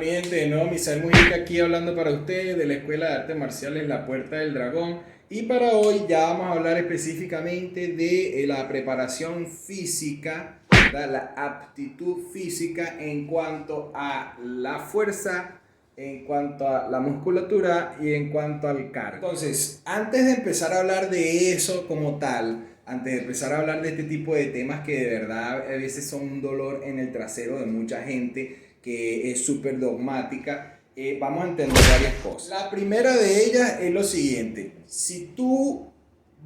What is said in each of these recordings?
Mi gente, de nuevo Misael Mujica aquí hablando para ustedes de la Escuela de Artes Marciales La Puerta del Dragón. Y para hoy ya vamos a hablar específicamente de la preparación física, ¿verdad? La aptitud física en cuanto a la fuerza, en cuanto a la musculatura y en cuanto al cardio. Entonces, antes de empezar a hablar de eso como tal, antes de empezar a hablar de este tipo de temas que de verdad a veces son un dolor en el trasero de mucha gente, que es súper dogmática, vamos a entender varias cosas. La primera de ellas es lo siguiente: si tú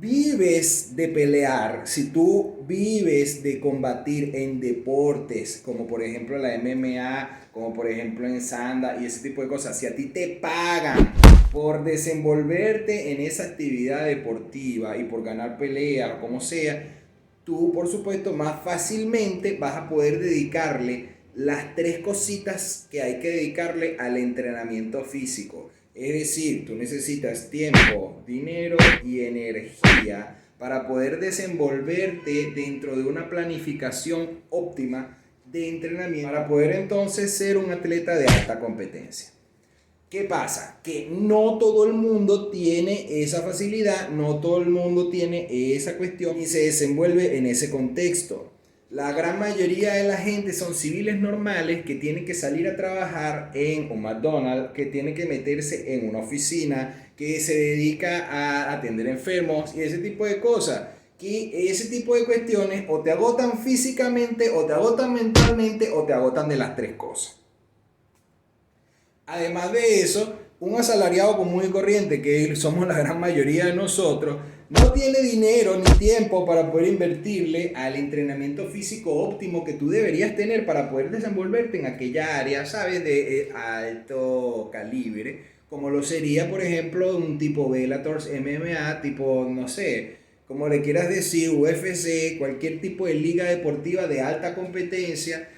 vives de pelear, si tú vives de combatir en deportes, como por ejemplo la MMA, como por ejemplo en Sanda y ese tipo de cosas, si a ti te pagan por desenvolverte en esa actividad deportiva y por ganar peleas o como sea, tú por supuesto más fácilmente vas a poder dedicarle las tres cositas que hay que dedicarle al entrenamiento físico. Es decir, tú necesitas tiempo, dinero y energía para poder desenvolverte dentro de una planificación óptima de entrenamiento, para poder entonces ser un atleta de alta competencia. ¿Qué pasa? Que no todo el mundo tiene esa facilidad, no todo el mundo tiene esa cuestión y se desenvuelve en ese contexto. La gran mayoría de la gente son civiles normales que tienen que salir a trabajar en un McDonald's, que tienen que meterse en una oficina, que se dedica a atender enfermos y ese tipo de cosas. Que ese tipo de cuestiones o te agotan físicamente, o te agotan mentalmente, o te agotan de las tres cosas. Además de eso, un asalariado común y corriente, que somos la gran mayoría de nosotros, no tiene dinero ni tiempo para poder invertirle al entrenamiento físico óptimo que tú deberías tener para poder desenvolverte en aquella área, ¿sabes? De alto calibre, como lo sería, por ejemplo, un tipo Bellator, MMA, tipo, no sé, como le quieras decir, UFC, cualquier tipo de liga deportiva de alta competencia.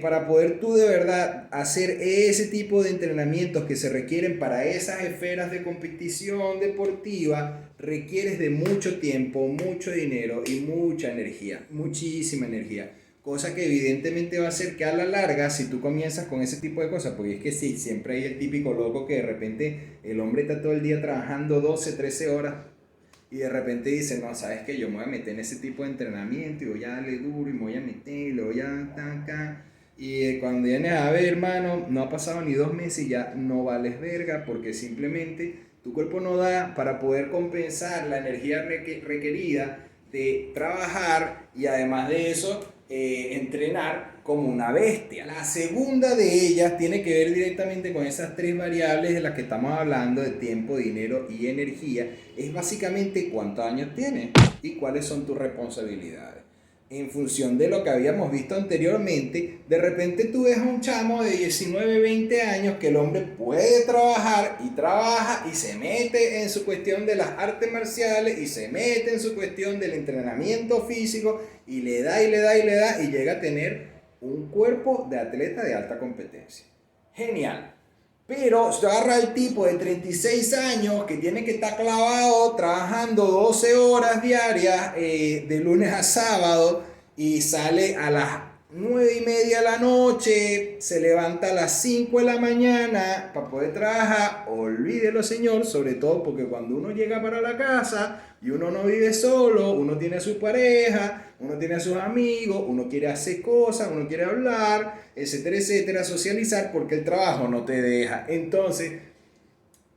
Para poder tú de verdad hacer ese tipo de entrenamientos que se requieren para esas esferas de competición deportiva, requieres de mucho tiempo, mucho dinero y mucha energía, muchísima energía. Cosa que evidentemente va a hacer que a la larga, si tú comienzas con ese tipo de cosas, porque es que sí, siempre hay el típico loco que de repente el hombre está todo el día trabajando 12, 13 horas y de repente dice, no, sabes que yo me voy a meter en ese tipo de entrenamiento y voy a darle duro y me voy a meter y lo voy a tancar. Y cuando vienes a ver, hermano, no ha pasado ni 2 meses y ya no vales verga, porque simplemente tu cuerpo no da para poder compensar la energía requerida de trabajar y además de eso entrenar como una bestia. La segunda de ellas tiene que ver directamente con esas tres variables de las que estamos hablando, de tiempo, dinero y energía. Es básicamente cuántos años tienes y cuáles son tus responsabilidades. En función de lo que habíamos visto anteriormente, de repente tú ves a un chamo de 19, 20 años que el hombre puede trabajar y trabaja y se mete en su cuestión de las artes marciales y se mete en su cuestión del entrenamiento físico y le da y le da y le da y llega a tener un cuerpo de atleta de alta competencia. Genial. Pero se agarra el tipo de 36 años que tiene que estar clavado trabajando 12 horas diarias de lunes a sábado y sale a las 9:30 de la noche, se levanta a las 5 de la mañana para poder trabajar. Olvídelo, señor, sobre todo porque cuando uno llega para la casa y uno no vive solo, uno tiene a su pareja, uno tiene a sus amigos, uno quiere hacer cosas, uno quiere hablar, etcétera, etcétera, socializar, porque el trabajo no te deja. Entonces,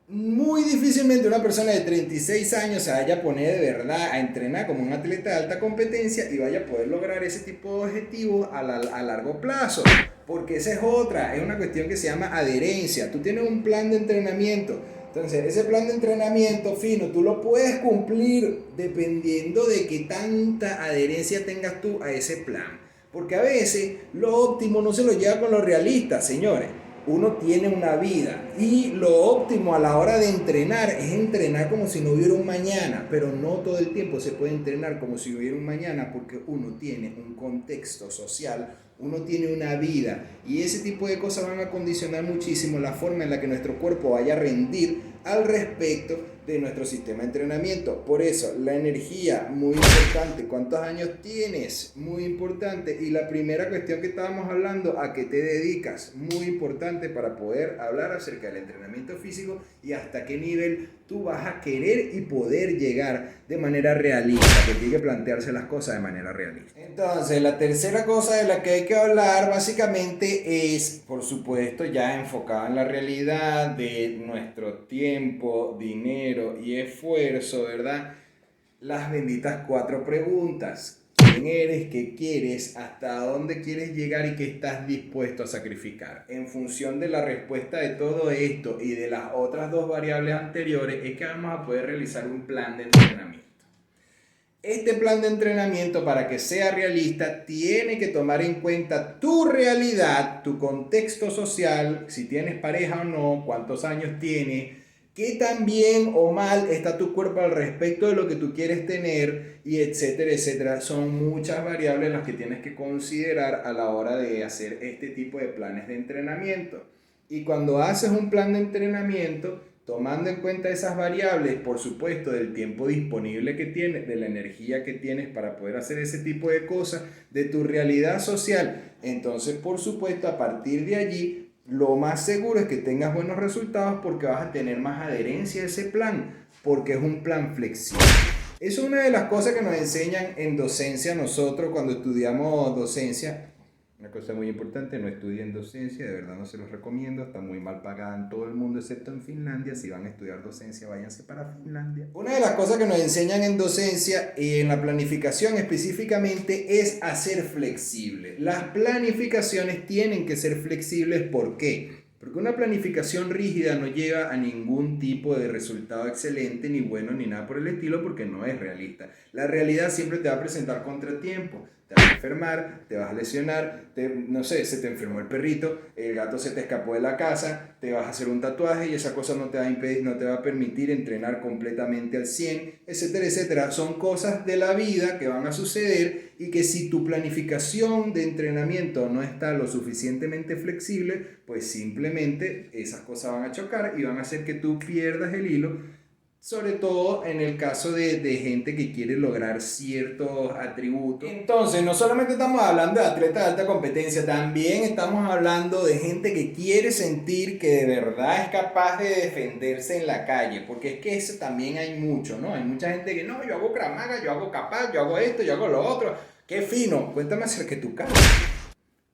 muy difícilmente una persona de 36 años se vaya a poner de verdad a entrenar como un atleta de alta competencia y vaya a poder lograr ese tipo de objetivos a largo plazo. Porque esa es otra, es una cuestión que se llama adherencia. Tú tienes un plan de entrenamiento. Entonces, ese plan de entrenamiento fino, tú lo puedes cumplir dependiendo de qué tanta adherencia tengas tú a ese plan. Porque a veces lo óptimo no se lo lleva con lo realista, señores. Uno tiene una vida y lo óptimo a la hora de entrenar es entrenar como si no hubiera un mañana, pero no todo el tiempo se puede entrenar como si hubiera un mañana porque uno tiene un contexto social uno tiene una vida y ese tipo de cosas van a condicionar muchísimo la forma en la que nuestro cuerpo vaya a rendir al respecto de nuestro sistema de entrenamiento. Por eso, la energía, muy importante. ¿Cuántos años tienes? Muy importante. Y la primera cuestión que estábamos hablando, ¿a qué te dedicas? Muy importante para poder hablar acerca del entrenamiento físico y hasta qué nivel tú vas a querer y poder llegar de manera realista, porque hay que plantearse las cosas de manera realista. Entonces, la tercera cosa de la que hay que hablar básicamente es, por supuesto, ya enfocada en la realidad de nuestro tiempo, dinero y esfuerzo, ¿verdad? Las benditas 4 preguntas. ¿Quién eres? ¿Qué quieres? ¿Hasta dónde quieres llegar? ¿Y qué estás dispuesto a sacrificar? En función de la respuesta de todo esto y de las otras 2 variables anteriores, es que vamos a poder realizar un plan de entrenamiento. Este plan de entrenamiento, para que sea realista, tiene que tomar en cuenta tu realidad, tu contexto social, si tienes pareja o no, cuántos años tienes, qué tan bien o mal está tu cuerpo al respecto de lo que tú quieres tener, y etcétera, etcétera. Son muchas variables las que tienes que considerar a la hora de hacer este tipo de planes de entrenamiento. Y cuando haces un plan de entrenamiento, tomando en cuenta esas variables, por supuesto, del tiempo disponible que tienes, de la energía que tienes para poder hacer ese tipo de cosas, de tu realidad social, entonces, por supuesto, a partir de allí, lo más seguro es que tengas buenos resultados porque vas a tener más adherencia a ese plan, porque es un plan flexible. Es una de las cosas que nos enseñan en docencia nosotros cuando estudiamos docencia. Una cosa muy importante, no estudien docencia, de verdad no se los recomiendo, está muy mal pagada en todo el mundo excepto en Finlandia. Si van a estudiar docencia, váyanse para Finlandia. Una de las cosas que nos enseñan en docencia y en la planificación específicamente es a ser flexible. Las planificaciones tienen que ser flexibles, ¿por qué? Porque una planificación rígida no lleva a ningún tipo de resultado excelente, ni bueno, ni nada por el estilo, porque no es realista. La realidad siempre te va a presentar contratiempos. Te vas a enfermar, te vas a lesionar, no sé, se te enfermó el perrito, el gato se te escapó de la casa, te vas a hacer un tatuaje y esa cosa no te va a impedir, no te va a permitir entrenar completamente al 100, etcétera, etcétera. Son cosas de la vida que van a suceder y que si tu planificación de entrenamiento no está lo suficientemente flexible, pues simplemente esas cosas van a chocar y van a hacer que tú pierdas el hilo. Sobre todo en el caso de gente que quiere lograr ciertos atributos. Entonces, no solamente estamos hablando de atletas de alta competencia, también estamos hablando de gente que quiere sentir que de verdad es capaz de defenderse en la calle. Porque es que eso también hay mucho, ¿no? Hay mucha gente que no, yo hago Krav Maga, yo hago capaz, yo hago esto, yo hago lo otro. ¡Qué fino! Cuéntame acerca de tu caso.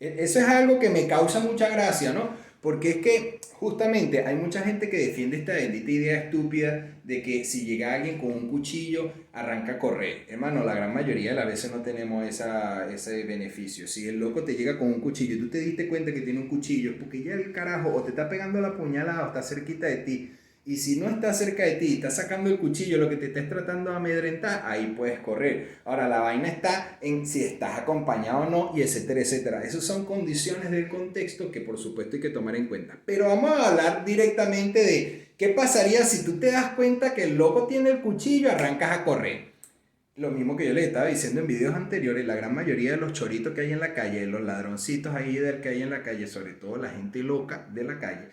Eso es algo que me causa mucha gracia, ¿no? Porque es que justamente hay mucha gente que defiende esta bendita idea estúpida de que si llega alguien con un cuchillo, arranca a correr. Hermano, la gran mayoría de las veces no tenemos ese beneficio. Si el loco te llega con un cuchillo y tú te diste cuenta que tiene un cuchillo, es porque ya el carajo o te está pegando la puñalada o está cerquita de ti. Y si no está cerca de ti, está sacando el cuchillo, lo que te estés tratando de amedrentar, ahí puedes correr. Ahora, la vaina está en si estás acompañado o no, y etcétera, etcétera. Esas son condiciones del contexto que por supuesto hay que tomar en cuenta. Pero vamos a hablar directamente de qué pasaría si tú te das cuenta que el loco tiene el cuchillo y arrancas a correr. Lo mismo que yo les estaba diciendo en videos anteriores, la gran mayoría de los choritos que hay en la calle, los ladroncitos ahí del que hay en la calle, sobre todo la gente loca de la calle,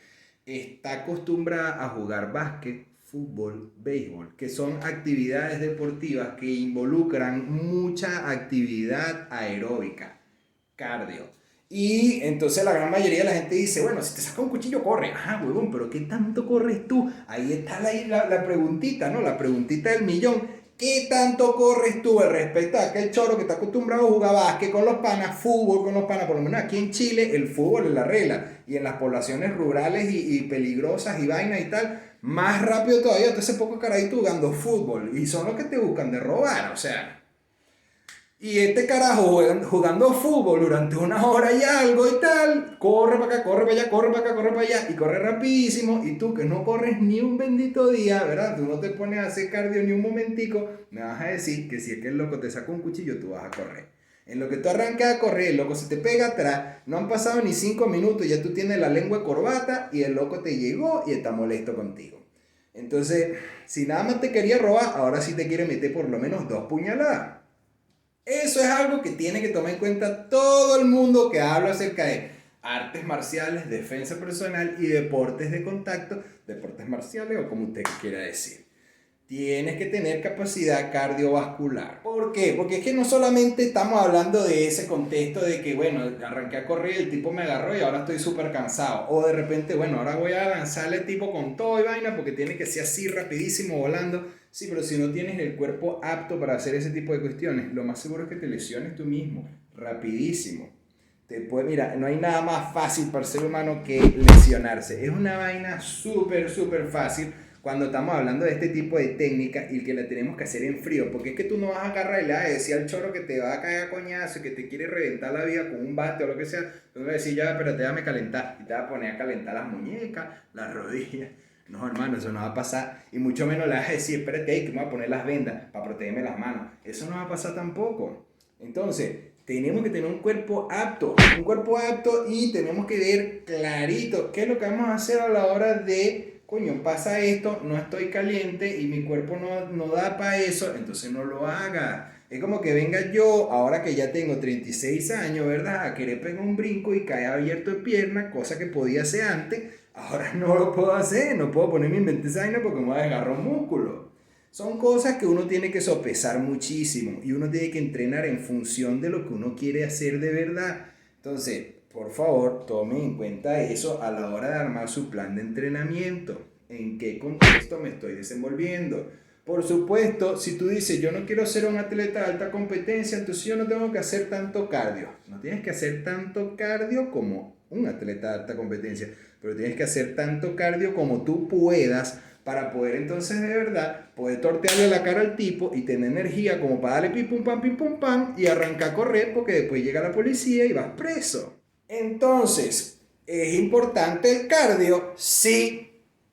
está acostumbrada a jugar básquet, fútbol, béisbol, que son actividades deportivas que involucran mucha actividad aeróbica, cardio. Y entonces la gran mayoría de la gente dice, bueno, si te saca un cuchillo, corre. Ajá, huevón, pero ¿qué tanto corres tú? Ahí está la preguntita, ¿no? La preguntita del millón. ¿Qué tanto corres tú al respecto a aquel choro que está acostumbrado a jugar básquet con los panas, fútbol con los panas? Por lo menos aquí en Chile el fútbol es la regla. Y en las poblaciones rurales y peligrosas y vainas y tal, más rápido todavía. Entonces poco carajito jugando fútbol. Y son los que te buscan de robar, o sea. Y este carajo jugando fútbol durante una hora y algo y tal, corre para acá, corre para allá, corre para acá, corre para allá, y corre rapidísimo, y tú que no corres ni un bendito día, ¿verdad? Tú no te pones a hacer cardio ni un momentico, me vas a decir que si es que el loco te saca un cuchillo, tú vas a correr. En lo que tú arrancas a correr, el loco se te pega atrás, no han pasado ni 5 minutos, ya tú tienes la lengua corbata, y el loco te llegó y está molesto contigo. Entonces, si nada más te quería robar, ahora sí te quiere meter por lo menos 2 puñaladas. Eso es algo que tiene que tomar en cuenta todo el mundo que habla acerca de artes marciales, defensa personal y deportes de contacto, deportes marciales o como usted quiera decir. Tienes que tener capacidad cardiovascular. ¿Por qué? Porque es que no solamente estamos hablando de ese contexto de que, bueno, arranqué a correr, el tipo me agarró y ahora estoy súper cansado. O de repente, bueno, ahora voy a lanzarle tipo con todo y vaina porque tiene que ser así rapidísimo volando. Sí, pero si no tienes el cuerpo apto para hacer ese tipo de cuestiones, lo más seguro es que te lesiones tú mismo, rapidísimo. Mira, no hay nada más fácil para el ser humano que lesionarse. Es una vaina súper fácil cuando estamos hablando de este tipo de técnica y que la tenemos que hacer en frío. Porque es que tú no vas a agarrar y le vas a decir al chorro que te va a caer a coñazo y que te quiere reventar la vida con un bate o lo que sea. Tú vas a decir, ya, espérate, déjame calentar. Y te vas a poner a calentar las muñecas, las rodillas. No, hermano, eso no va a pasar. Y mucho menos le vas a decir, espérate ahí, que me voy a poner las vendas para protegerme las manos. Eso no va a pasar tampoco. Entonces, tenemos que tener un cuerpo apto y tenemos que ver clarito qué es lo que vamos a hacer a la hora de, coño, pasa esto, no estoy caliente y mi cuerpo no da para eso, entonces no lo haga. Es como que venga yo, ahora que ya tengo 36 años, ¿verdad? A querer pegar un brinco y caer abierto de pierna, cosa que podía hacer antes, ahora no lo puedo hacer, no puedo ponerme en esa vaina porque me voy a desgarrar un músculo. Son cosas que uno tiene que sopesar muchísimo y uno tiene que entrenar en función de lo que uno quiere hacer de verdad. Entonces, por favor, tome en cuenta eso a la hora de armar su plan de entrenamiento. ¿En qué contexto me estoy desenvolviendo? Por supuesto, si tú dices, yo no quiero ser un atleta de alta competencia, entonces yo no tengo que hacer tanto cardio. No tienes que hacer tanto cardio como un atleta de alta competencia, pero tienes que hacer tanto cardio como tú puedas para poder entonces de verdad poder tortearle la cara al tipo y tener energía como para darle pim pum pam y arrancar a correr porque después llega la policía y vas preso. Entonces, ¿es importante el cardio? Sí.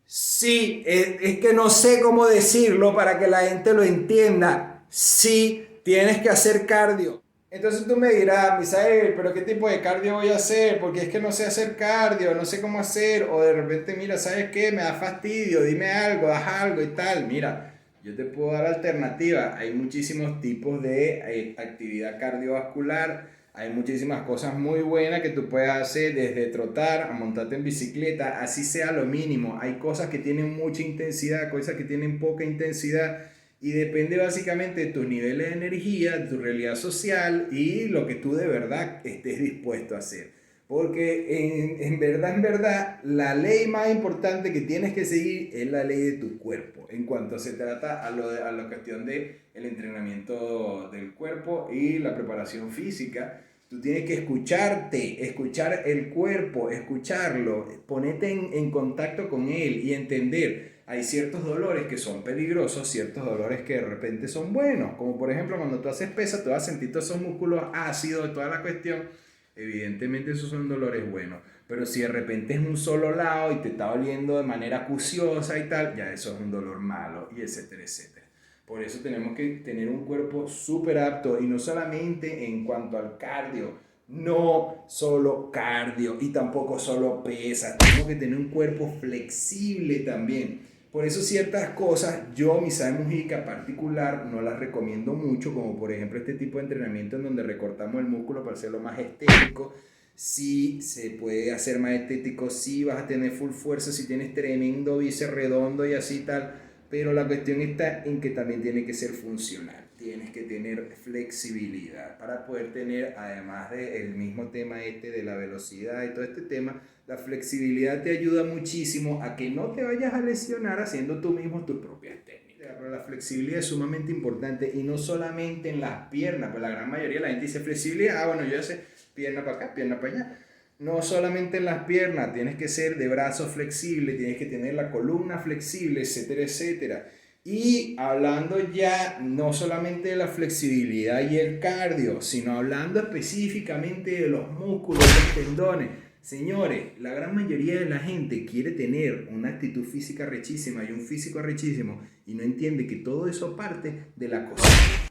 Sí, es que no sé cómo decirlo para que la gente lo entienda. Sí, tienes que hacer cardio. Entonces tú me dirás, Misael, pero ¿qué tipo de cardio voy a hacer? Porque es que no sé hacer cardio, no sé cómo hacer. O de repente, mira, ¿sabes qué? Me da fastidio, dime algo, haz algo y tal. Mira, yo te puedo dar alternativa. Hay muchísimos tipos de actividad cardiovascular. Hay muchísimas cosas muy buenas que tú puedes hacer, desde trotar a montarte en bicicleta, así sea lo mínimo. Hay cosas que tienen mucha intensidad, cosas que tienen poca intensidad. Y depende básicamente de tus niveles de energía, de tu realidad social y lo que tú de verdad estés dispuesto a hacer. Porque en verdad, la ley más importante que tienes que seguir es la ley de tu cuerpo. En cuanto se trata a la cuestión del entrenamiento del cuerpo y la preparación física, tú tienes que escucharte, escuchar el cuerpo, escucharlo, ponerte en contacto con él y entender. Hay ciertos dolores que son peligrosos, ciertos dolores que de repente son buenos. Como por ejemplo cuando tú haces pesa, tú vas a sentir todos esos músculos ácidos, toda la cuestión. Evidentemente esos son dolores buenos. Pero si de repente es un solo lado y te está doliendo de manera acuciosa y tal, ya eso es un dolor malo y etcétera, etcétera. Por eso tenemos que tener un cuerpo súper apto y no solamente en cuanto al cardio, no solo cardio y tampoco solo pesas, tenemos que tener un cuerpo flexible también. Por eso ciertas cosas, yo, Misael Mujica particular, no las recomiendo mucho, como por ejemplo este tipo de entrenamiento en donde recortamos el músculo para hacerlo más estético. Sí, se puede hacer más estético, sí vas a tener full fuerza si tienes tremendo bíceps redondo y así tal, pero la cuestión está en que también tiene que ser funcional. Tienes que tener flexibilidad para poder tener, además del mismo tema este de la velocidad y todo este tema, la flexibilidad te ayuda muchísimo a que no te vayas a lesionar haciendo tú mismo tus propias técnicas. Pero la flexibilidad es sumamente importante y no solamente en las piernas, pues la gran mayoría de la gente dice flexibilidad, bueno, yo sé pierna para acá, pierna para allá. No solamente en las piernas, tienes que ser de brazo flexible, tienes que tener la columna flexible, etcétera, etcétera. Y hablando ya no solamente de la flexibilidad y el cardio, sino hablando específicamente de los músculos, los tendones. Señores, la gran mayoría de la gente quiere tener una actitud física rechísima y un físico rechísimo y no entiende que todo eso parte de la cocina.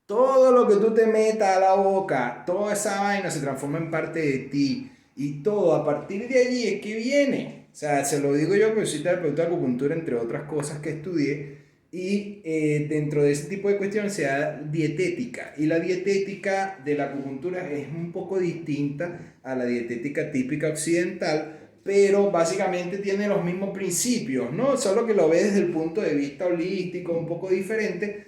Todo lo que tú te metas a la boca, toda esa vaina se transforma en parte de ti. Y todo a partir de allí es que viene. O sea, se lo digo yo que soy terapeuta de acupuntura, entre otras cosas que estudié. Y dentro de ese tipo de cuestiones se da dietética. Y la dietética de la acupuntura es un poco distinta a la dietética típica occidental, pero básicamente tiene los mismos principios, ¿no? Solo que lo ves desde el punto de vista holístico, un poco diferente,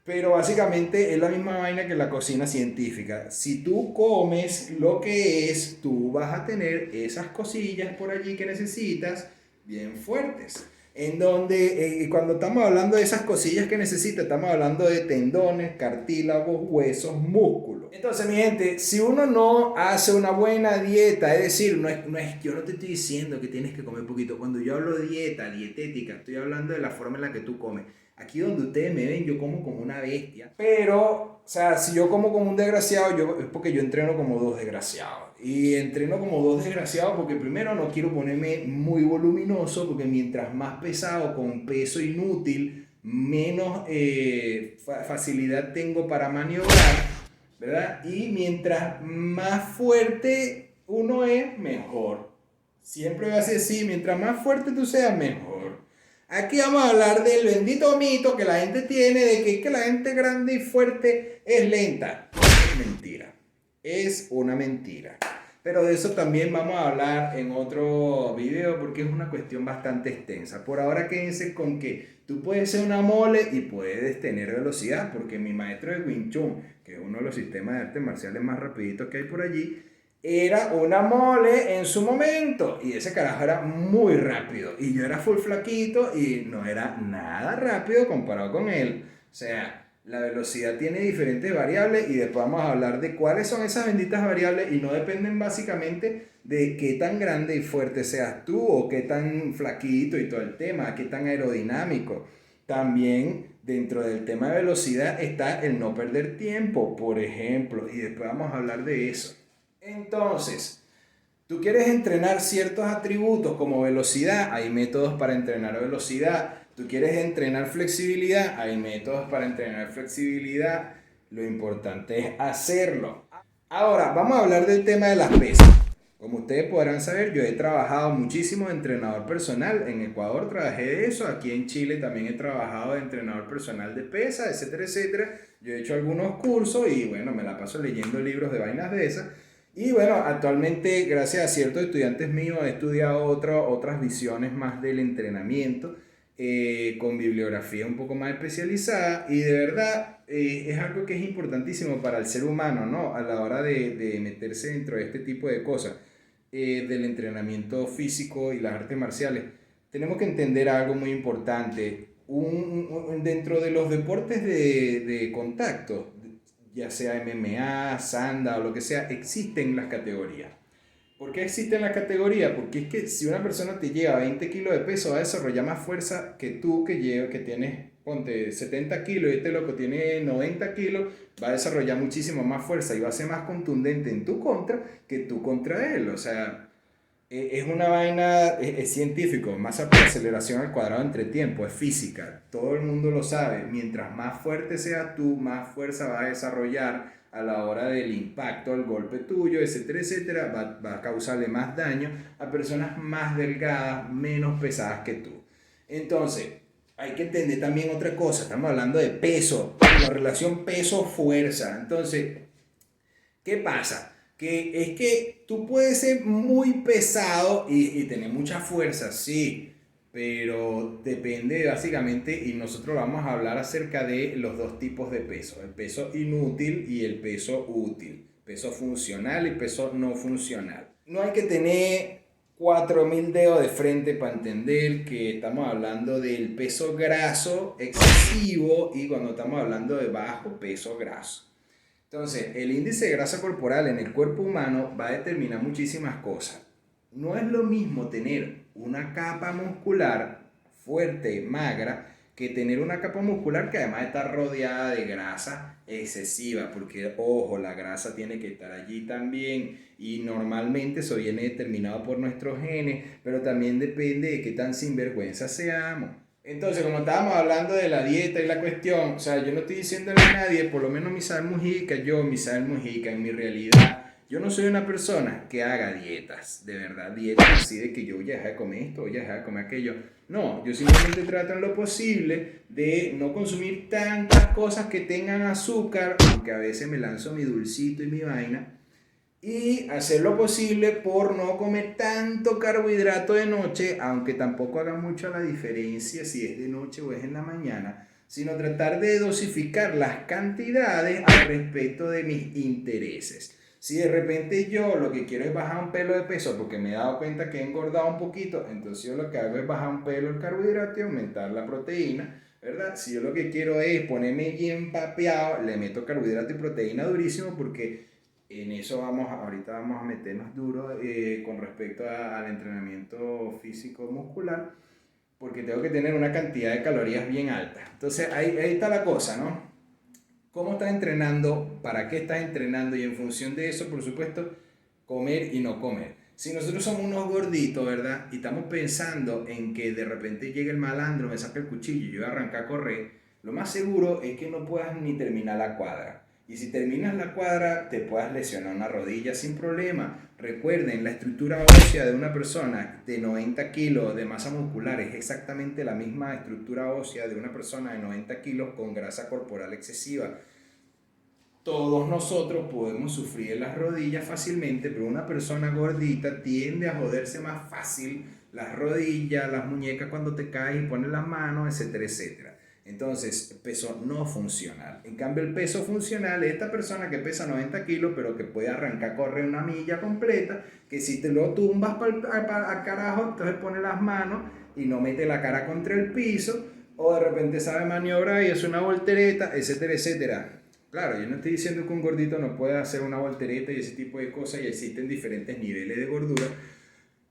pero básicamente es la misma vaina que la cocina científica. Si tú comes lo que es, tú vas a tener esas cosillas por allí que necesitas bien fuertes. En donde, cuando estamos hablando de esas cosillas que necesitas, estamos hablando de tendones, cartílagos, huesos, músculos. Entonces, mi gente, si uno no hace una buena dieta, es decir, yo no te estoy diciendo que tienes que comer poquito. Cuando yo hablo de dieta, dietética, estoy hablando de la forma en la que tú comes. Aquí donde ustedes me ven, yo como una bestia. Pero, o sea, si yo como como un desgraciado, es porque yo entreno como dos desgraciados. Y entreno como dos desgraciados porque primero no quiero ponerme muy voluminoso, porque mientras más pesado, con peso inútil, menos facilidad tengo para maniobrar, ¿verdad? Y mientras más fuerte uno es, mejor. Siempre va a ser así, mientras más fuerte tú seas, mejor. Aquí vamos a hablar del bendito mito que la gente tiene de que la gente grande y fuerte es lenta. Es mentira. Es una mentira. Pero de eso también vamos a hablar en otro video porque es una cuestión bastante extensa. Por ahora quédense con que tú puedes ser una mole y puedes tener velocidad, porque mi maestro de Wing Chun, que es uno de los sistemas de artes marciales más rapiditos que hay por allí, era una mole en su momento y ese carajo era muy rápido y yo era full flaquito y no era nada rápido comparado con él. O sea, la velocidad tiene diferentes variables y después vamos a hablar de cuáles son esas benditas variables y no dependen básicamente de qué tan grande y fuerte seas tú o qué tan flaquito y todo el tema, qué tan aerodinámico. También dentro del tema de velocidad está el no perder tiempo, por ejemplo, y después vamos a hablar de eso. Entonces, tú quieres entrenar ciertos atributos como velocidad, hay métodos para entrenar velocidad. Tú quieres entrenar flexibilidad, hay métodos para entrenar flexibilidad. Lo importante es hacerlo. Ahora, vamos a hablar del tema de las pesas. Como ustedes podrán saber, yo he trabajado muchísimo de entrenador personal. En Ecuador trabajé de eso, aquí en Chile también he trabajado de entrenador personal de pesas, etcétera, etcétera. Yo he hecho algunos cursos y bueno, me la paso leyendo libros de vainas de esas. Y bueno, actualmente, gracias a ciertos estudiantes míos, he estudiado otras visiones más del entrenamiento, con bibliografía un poco más especializada. Y de verdad, es algo que es importantísimo para el ser humano, ¿no? A la hora de meterse dentro de este tipo de cosas, del entrenamiento físico y las artes marciales. Tenemos que entender algo muy importante. Dentro de los deportes de contacto, ya sea MMA, Sanda o lo que sea, existen las categorías. ¿Por qué existen las categorías? Porque es que si una persona te lleva 20 kilos de peso, va a desarrollar más fuerza que tú, que tienes, ponte, 70 kilos y este loco tiene 90 kilos, va a desarrollar muchísimo más fuerza y va a ser más contundente en tu contra que tú contra él. O sea, es una vaina, es científico, masa por aceleración al cuadrado entre tiempo, es física, todo el mundo lo sabe. Mientras más fuerte seas tú, más fuerza vas a desarrollar a la hora del impacto, el golpe tuyo, etcétera, etcétera. Va a causarle más daño a personas más delgadas, menos pesadas que tú. Entonces, hay que entender también otra cosa, estamos hablando de peso, la relación peso-fuerza. Entonces, ¿qué pasa? Que es que tú puedes ser muy pesado y tener mucha fuerza, sí, pero depende básicamente, y nosotros vamos a hablar acerca de los dos tipos de peso, el peso inútil y el peso útil, peso funcional y peso no funcional. No hay que tener 4000 dedos de frente para entender que estamos hablando del peso graso excesivo y cuando estamos hablando de bajo peso graso. Entonces, el índice de grasa corporal en el cuerpo humano va a determinar muchísimas cosas. No es lo mismo tener una capa muscular fuerte, magra, que tener una capa muscular que además está rodeada de grasa excesiva, porque ojo, la grasa tiene que estar allí también y normalmente eso viene determinado por nuestros genes, pero también depende de qué tan sinvergüenza seamos. Entonces, como estábamos hablando de la dieta y la cuestión, o sea, yo no estoy diciéndole a nadie, por lo menos Misael Mujica, en mi realidad, yo no soy una persona que haga dietas, de verdad, dietas así de que yo voy a dejar de comer esto, voy a dejar de comer aquello. No, yo simplemente trato en lo posible de no consumir tantas cosas que tengan azúcar, aunque a veces me lanzo mi dulcito y mi vaina, y hacer lo posible por no comer tanto carbohidrato de noche, aunque tampoco haga mucho la diferencia si es de noche o es en la mañana, sino tratar de dosificar las cantidades al respecto de mis intereses. Si de repente yo lo que quiero es bajar un pelo de peso porque me he dado cuenta que he engordado un poquito, entonces yo lo que hago es bajar un pelo el carbohidrato y aumentar la proteína, ¿verdad? Si yo lo que quiero es ponerme bien papeado, le meto carbohidrato y proteína durísimo porque en eso ahorita vamos a meternos duro con respecto al entrenamiento físico muscular, porque tengo que tener una cantidad de calorías bien alta. Entonces ahí está la cosa, ¿no? ¿Cómo estás entrenando? ¿Para qué estás entrenando? Y en función de eso, por supuesto, comer y no comer. Si nosotros somos unos gorditos, ¿verdad? Y estamos pensando en que de repente llegue el malandro, me saca el cuchillo y yo voy a arrancar a correr, lo más seguro es que no puedas ni terminar la cuadra. Y si terminas la cuadra, te puedas lesionar una rodilla sin problema. Recuerden, la estructura ósea de una persona de 90 kilos de masa muscular es exactamente la misma estructura ósea de una persona de 90 kilos con grasa corporal excesiva. Todos nosotros podemos sufrir en las rodillas fácilmente, pero una persona gordita tiende a joderse más fácil las rodillas, las muñecas cuando te caes y pones las manos, etcétera, etcétera. Entonces, peso no funcional. En cambio, el peso funcional es esta persona que pesa 90 kilos, pero que puede arrancar a correr una milla completa, que si te lo tumbas al carajo, entonces pone las manos y no mete la cara contra el piso, o de repente sabe maniobrar y hace una voltereta, etcétera, etcétera. Claro, yo no estoy diciendo que un gordito no pueda hacer una voltereta y ese tipo de cosas, y existen diferentes niveles de gordura.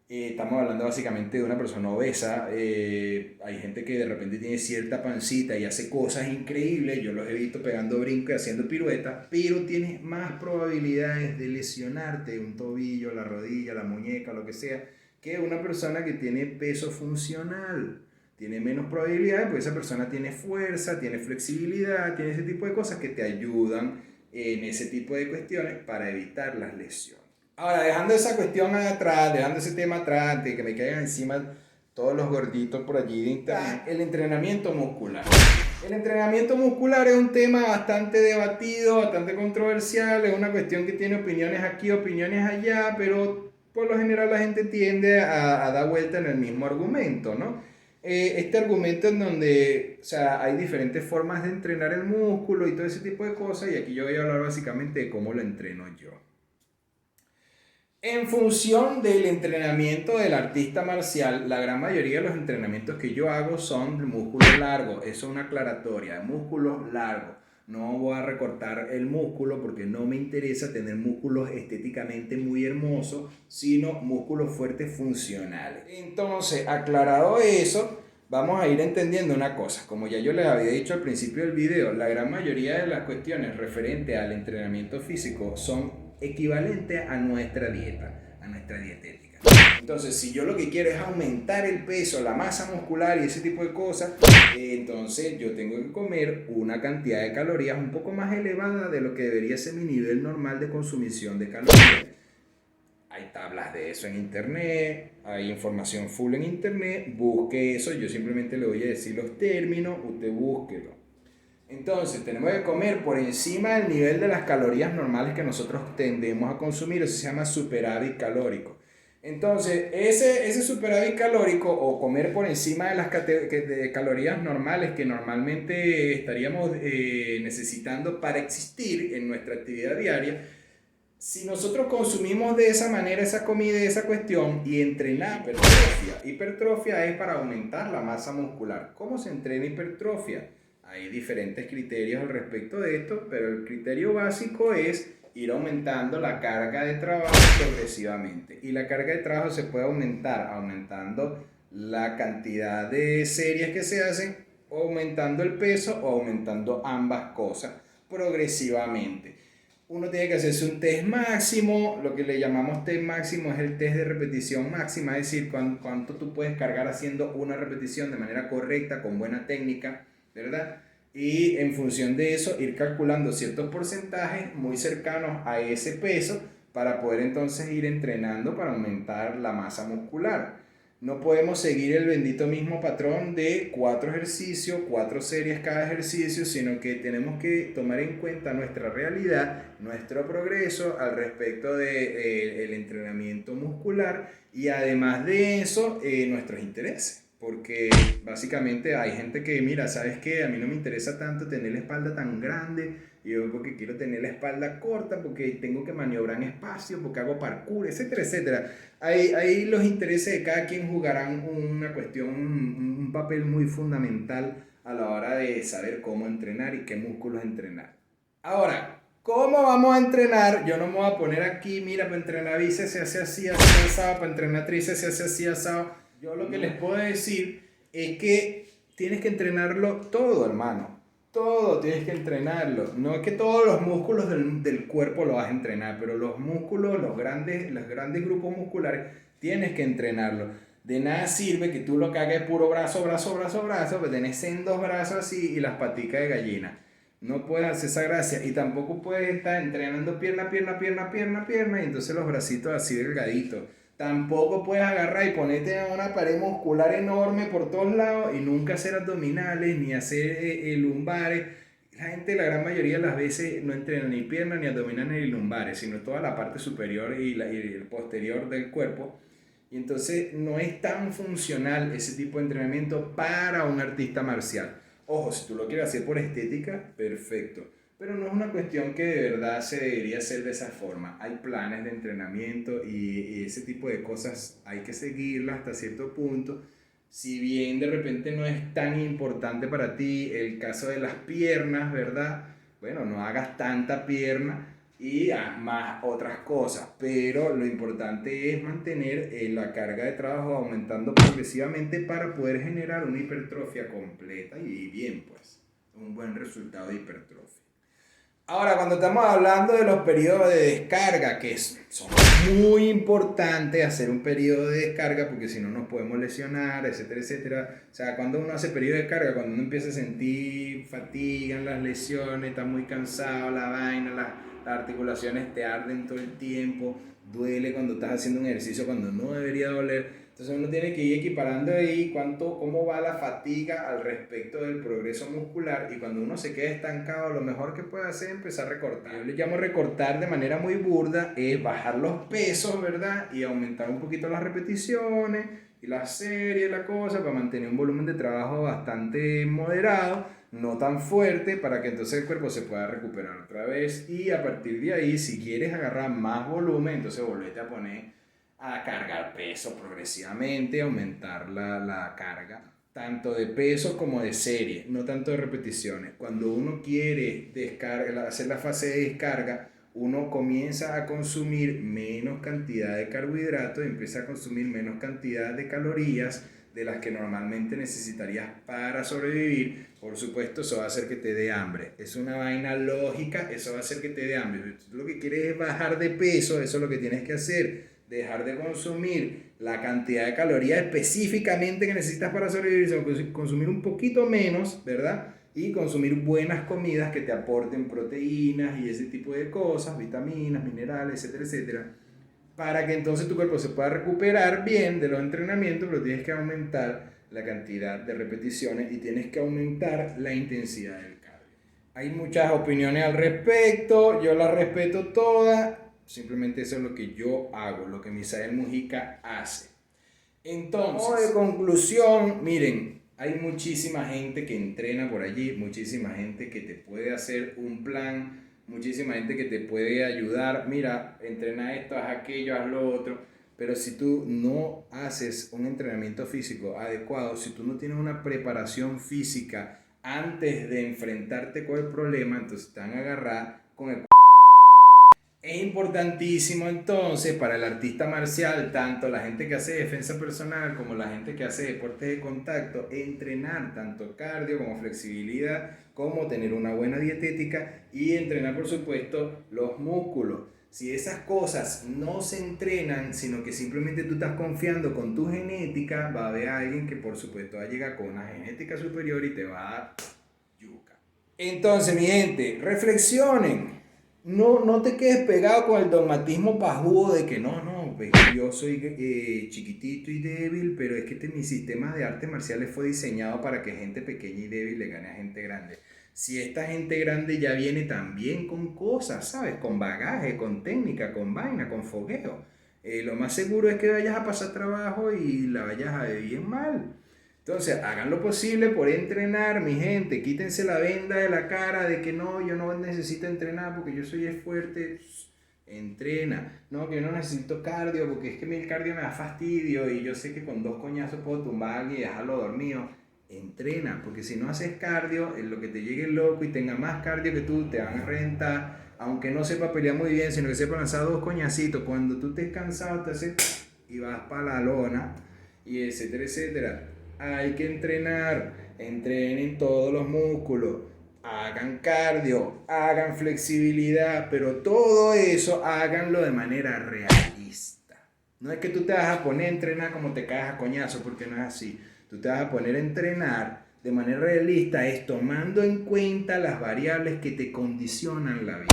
Estamos hablando básicamente de una persona obesa. Hay gente que de repente tiene cierta pancita y hace cosas increíbles. Yo los he visto pegando brincos y haciendo piruetas, pero tienes más probabilidades de lesionarte un tobillo, la rodilla, la muñeca, lo que sea, que una persona que tiene peso funcional. Tiene menos probabilidades porque esa persona tiene fuerza, tiene flexibilidad, tiene ese tipo de cosas que te ayudan en ese tipo de cuestiones para evitar las lesiones. Ahora, dejando esa cuestión atrás, dejando ese tema atrás, de que me caigan encima todos los gorditos por allí de internet, el entrenamiento muscular. El entrenamiento muscular es un tema bastante debatido, bastante controversial, es una cuestión que tiene opiniones aquí, opiniones allá, pero por lo general la gente tiende a dar vuelta en el mismo argumento, ¿no? Este argumento en donde, o sea, hay diferentes formas de entrenar el músculo y todo ese tipo de cosas, y aquí yo voy a hablar básicamente de cómo lo entreno yo. En función del entrenamiento del artista marcial, la gran mayoría de los entrenamientos que yo hago son de músculo largo. Eso es una aclaratoria, de músculos largos. No voy a recortar el músculo porque no me interesa tener músculos estéticamente muy hermosos, sino músculos fuertes funcionales. Entonces, aclarado eso, vamos a ir entendiendo una cosa. Como ya yo les había dicho al principio del video, la gran mayoría de las cuestiones referentes al entrenamiento físico son equivalente a nuestra dieta, a nuestra dietética. Entonces, si yo lo que quiero es aumentar el peso, la masa muscular y ese tipo de cosas, entonces yo tengo que comer una cantidad de calorías un poco más elevada de lo que debería ser mi nivel normal de consumición de calorías. Hay tablas de eso en internet, hay información full en internet, busque eso, yo simplemente le voy a decir los términos, usted búsquelo. Entonces, tenemos que comer por encima del nivel de las calorías normales que nosotros tendemos a consumir. Eso se llama superávit calórico. Entonces, ese superávit calórico o comer por encima de las calorías normales que normalmente estaríamos necesitando para existir en nuestra actividad diaria, si nosotros consumimos de esa manera esa comida y esa cuestión y entrenamos hipertrofia es para aumentar la masa muscular. ¿Cómo se entrena hipertrofia? Hay diferentes criterios al respecto de esto, pero el criterio básico es ir aumentando la carga de trabajo progresivamente. Y la carga de trabajo se puede aumentar aumentando la cantidad de series que se hacen, o aumentando el peso, o aumentando ambas cosas progresivamente. Uno tiene que hacerse un test máximo. Lo que le llamamos test máximo es el test de repetición máxima, es decir, cuánto tú puedes cargar haciendo una repetición de manera correcta, con buena técnica, ¿verdad? Y en función de eso ir calculando ciertos porcentajes muy cercanos a ese peso para poder entonces ir entrenando para aumentar la masa muscular. No podemos seguir el bendito mismo patrón de 4 ejercicios, 4 series cada ejercicio, sino que tenemos que tomar en cuenta nuestra realidad, nuestro progreso al respecto del entrenamiento muscular y además de eso, nuestros intereses. Porque básicamente hay gente que, mira, ¿sabes qué? A mí no me interesa tanto tener la espalda tan grande, yo porque quiero tener la espalda corta, porque tengo que maniobrar en espacio, porque hago parkour, etcétera, etcétera. Ahí los intereses de cada quien jugarán una cuestión, un papel muy fundamental a la hora de saber cómo entrenar y qué músculos entrenar. Ahora, ¿cómo vamos a entrenar? Yo no me voy a poner aquí, mira, para entrenar bíceps se hace así, así, asado, para entrenar tríceps se hace así, asado. Yo lo que les puedo decir es que tienes que entrenarlo todo, hermano. Todo tienes que entrenarlo. No es que todos los músculos del cuerpo lo vas a entrenar, pero los músculos, los grandes grupos musculares, tienes que entrenarlo. De nada sirve que tú lo que hagas es puro brazo, brazo, brazo, brazo, pues tenés sendos brazos así y las paticas de gallina. No puedes hacer esa gracia y tampoco puedes estar entrenando pierna, pierna, pierna, pierna, pierna y entonces los bracitos así delgaditos. Tampoco puedes agarrar y ponerte en una pared muscular enorme por todos lados y nunca hacer abdominales ni hacer lumbares. La gente, la gran mayoría de las veces, no entrena ni piernas, ni abdominales, ni lumbares, sino toda la parte superior y el posterior del cuerpo. Y entonces no es tan funcional ese tipo de entrenamiento para un artista marcial. Ojo, si tú lo quieres hacer por estética, perfecto. Pero no es una cuestión que de verdad se debería hacer de esa forma. Hay planes de entrenamiento y ese tipo de cosas hay que seguirlas hasta cierto punto. Si bien de repente no es tan importante para ti el caso de las piernas, ¿verdad? Bueno, no hagas tanta pierna y haz más otras cosas. Pero lo importante es mantener la carga de trabajo aumentando progresivamente para poder generar una hipertrofia completa y bien, pues, un buen resultado de hipertrofia. Ahora, cuando estamos hablando de los periodos de descarga, son muy importantes hacer un periodo de descarga porque si no nos podemos lesionar, etcétera, etcétera. O sea, cuando uno hace periodo de descarga, cuando uno empieza a sentir fatiga en las lesiones, está muy cansado, la vaina, las articulaciones te arden todo el tiempo, duele cuando estás haciendo un ejercicio cuando no debería doler. Entonces uno tiene que ir equiparando ahí cómo va la fatiga al respecto del progreso muscular y cuando uno se queda estancado lo mejor que puede hacer es empezar a recortar. Yo le llamo recortar de manera muy burda, es bajar los pesos, ¿verdad? Y aumentar un poquito las repeticiones y la serie, la cosa, para mantener un volumen de trabajo bastante moderado, no tan fuerte, para que entonces el cuerpo se pueda recuperar otra vez y a partir de ahí, si quieres agarrar más volumen, entonces volvete a poner a cargar peso progresivamente, aumentar la carga, tanto de peso como de serie, no tanto de repeticiones. Cuando uno quiere hacer la fase de descarga, uno comienza a consumir menos cantidad de carbohidratos, empieza a consumir menos cantidad de calorías de las que normalmente necesitarías para sobrevivir. Por supuesto, eso va a hacer que te dé hambre. Es una vaina lógica, eso va a hacer que te dé hambre. Si tú lo que quieres es bajar de peso, eso es lo que tienes que hacer. Dejar de consumir la cantidad de calorías específicamente que necesitas para sobrevivir, sino consumir un poquito menos, ¿verdad? Y consumir buenas comidas que te aporten proteínas y ese tipo de cosas, vitaminas, minerales, etcétera, etcétera, para que entonces tu cuerpo se pueda recuperar bien de los entrenamientos, pero tienes que aumentar la cantidad de repeticiones y tienes que aumentar la intensidad del cardio. Hay muchas opiniones al respecto, yo las respeto todas. Simplemente eso es lo que yo hago, lo que Misael Mujica hace. Entonces, de conclusión, miren, hay muchísima gente que entrena por allí, muchísima gente que te puede hacer un plan, muchísima gente que te puede ayudar. Mira, entrena esto, haz aquello, haz lo otro. Pero si tú no haces un entrenamiento físico adecuado, si tú no tienes una preparación física antes de enfrentarte con el problema, entonces te van a agarrar con el... Es importantísimo entonces para el artista marcial, tanto la gente que hace defensa personal como la gente que hace deportes de contacto, entrenar tanto cardio como flexibilidad, como tener una buena dietética y entrenar por supuesto los músculos. Si esas cosas no se entrenan, sino que simplemente tú estás confiando con tu genética, va a haber alguien que por supuesto va a llegar con una genética superior y te va a dar yuca. Entonces mi gente, reflexionen. no te quedes pegado con el dogmatismo pajudo de que no, pues, yo soy chiquitito y débil, pero es que mi sistema de artes marciales fue diseñado para que gente pequeña y débil le gane a gente grande. Si esta gente grande ya viene también con cosas, ¿sabes? Con bagaje, con técnica, con vaina, con fogueo. Lo más seguro es que vayas a pasar trabajo y la vayas a ver bien mal. Entonces, hagan lo posible por entrenar, mi gente. Quítense la venda de la cara de que no, yo no necesito entrenar porque yo soy fuerte. Entrena. No, que yo no necesito cardio porque es que el cardio me da fastidio y yo sé que con 2 coñazos puedo tumbar a alguien y dejarlo dormido. Entrena, porque si no haces cardio, en lo que te llegue el loco y tenga más cardio que tú, te van a rentar. Aunque no sepa pelear muy bien, sino que sepa lanzar 2 coñacitos. Cuando tú estés cansado, te haces y vas para la lona y etcétera, etcétera. Hay que entrenar, entrenen todos los músculos, hagan cardio, hagan flexibilidad, pero todo eso háganlo de manera realista. No es que tú te vas a poner a entrenar como te caes a coñazo, porque no es así. Tú te vas a poner a entrenar de manera realista, es tomando en cuenta las variables que te condicionan la vida.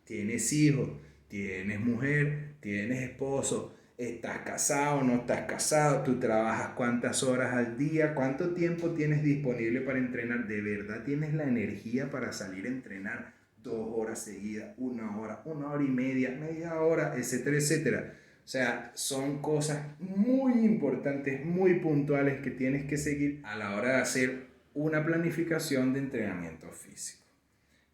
Tienes hijos, tienes mujer, tienes esposo, estás casado, no estás casado, tú trabajas cuántas horas al día, cuánto tiempo tienes disponible para entrenar, de verdad tienes la energía para salir a entrenar 2 horas seguidas, 1 hora, 1 hora y media hora, etcétera, etcétera. O sea, son cosas muy importantes, muy puntuales que tienes que seguir a la hora de hacer una planificación de entrenamiento físico.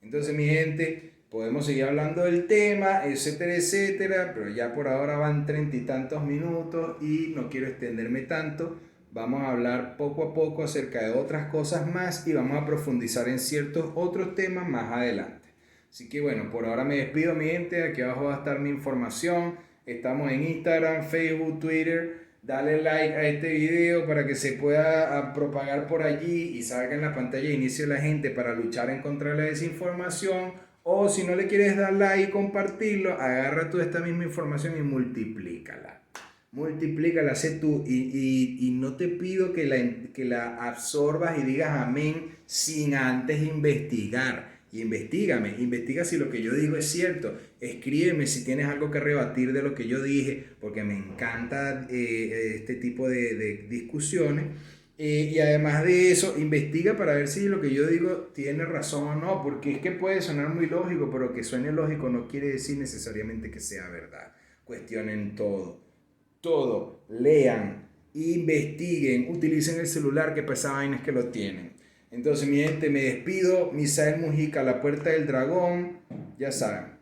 Entonces, mi gente, podemos seguir hablando del tema, etcétera, etcétera, pero ya por ahora van 30 y tantos minutos y no quiero extenderme tanto. Vamos a hablar poco a poco acerca de otras cosas más y vamos a profundizar en ciertos otros temas más adelante. Así que bueno, por ahora me despido, mi gente. Aquí abajo va a estar mi información. Estamos en Instagram, Facebook, Twitter. Dale like a este video para que se pueda propagar por allí y salga en la pantalla de inicio de la gente para luchar en contra de la desinformación. O si no le quieres dar like y compartirlo, agarra tú esta misma información y multiplícala. Multiplícala, sé tú. Y no te pido que la absorbas y digas amén sin antes investigar. Investiga si lo que yo digo es cierto, escríbeme si tienes algo que rebatir de lo que yo dije, porque me encanta este tipo de discusiones. Y además de eso, investiga para ver si lo que yo digo tiene razón o no, porque es que puede sonar muy lógico, pero que suene lógico no quiere decir necesariamente que sea verdad. Cuestionen todo, lean, investiguen, utilicen el celular, que pesa vainas que lo tienen. Entonces, mi gente, me despido. Misael Mujica, La Puerta del Dragón. Ya saben.